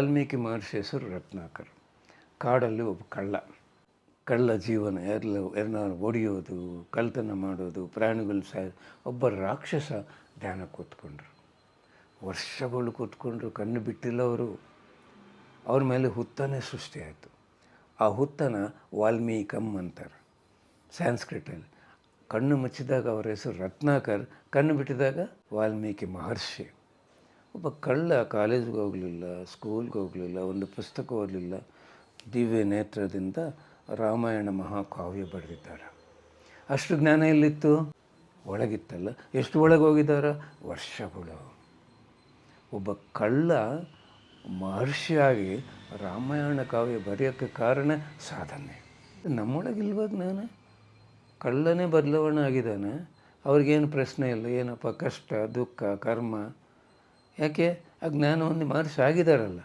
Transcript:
ವಾಲ್ಮೀಕಿ ಮಹರ್ಷಿ ಹೆಸರು ರತ್ನಾಕರ್. ಕಾಡಲ್ಲಿ ಒಬ್ಬ ಕಳ್ಳ ಜೀವನ ಯಾರನ್ನಾರು ಹೊಡೆಯೋದು, ಕಳ್ಳತನ ಮಾಡೋದು, ಪ್ರಾಣಿಗಳು ಒಬ್ಬ ರಾಕ್ಷಸ ಧ್ಯಾನ ಕೂತ್ಕೊಂಡ್ರು. ವರ್ಷಗಳು ಕೂತ್ಕೊಂಡ್ರು, ಕಣ್ಣು ಬಿಟ್ಟಿಲ್ಲ ಅವರು. ಅವ್ರ ಮೇಲೆ ಹುತ್ತನೇ ಸೃಷ್ಟಿಯಾಯಿತು. ಆ ಹುತ್ತನ ವಾಲ್ಮೀಕಂ ಅಂತಾರೆ ಸ್ಯಾನ್ಸ್ಕ್ರಿಟಲ್ಲಿ. ಕಣ್ಣು ಮುಚ್ಚಿದಾಗ ಅವರ ಹೆಸರು ರತ್ನಾಕರ್, ಕಣ್ಣು ಬಿಟ್ಟಿದಾಗ ವಾಲ್ಮೀಕಿ ಮಹರ್ಷಿ. ಒಬ್ಬ ಕಳ್ಳ ಕಾಲೇಜ್ಗೆ ಹೋಗಲಿಲ್ಲ, ಸ್ಕೂಲ್ಗೆ ಹೋಗಲಿಲ್ಲ, ಒಂದು ಪುಸ್ತಕ ಓದಲಿಲ್ಲ, ದಿವ್ಯ ನೇತ್ರದಿಂದ ರಾಮಾಯಣ ಮಹಾಕಾವ್ಯ ಬರೆದಿದ್ದಾರೆ. ಅಷ್ಟು ಜ್ಞಾನ ಎಲ್ಲಿತ್ತು? ಒಳಗಿತ್ತಲ್ಲ. ಎಷ್ಟು ಒಳಗೆ ಹೋಗಿದ್ದಾರೆ? ವರ್ಷಗಳು. ಒಬ್ಬ ಕಳ್ಳ ಮಹರ್ಷಿಯಾಗಿ ರಾಮಾಯಣ ಕಾವ್ಯ ಬರೆಯೋಕ್ಕೆ ಕಾರಣ ಸಾಧನೆ. ನಮ್ಮೊಳಗಿಲ್ವ ಜ್ಞಾನ? ಕಳ್ಳನೇ ಬದಲಾವಣೆ ಆಗಿದ್ದಾನೆ, ಅವ್ರಿಗೇನು ಪ್ರಶ್ನೆ ಇಲ್ಲ. ಏನಪ್ಪ ಕಷ್ಟ, ದುಃಖ, ಕರ್ಮ? ಯಾಕೆ? ಆ ಜ್ಞಾನವನ್ನು ಮಹರ್ಷಿ ಆಗಿದ್ದಾರಲ್ಲ.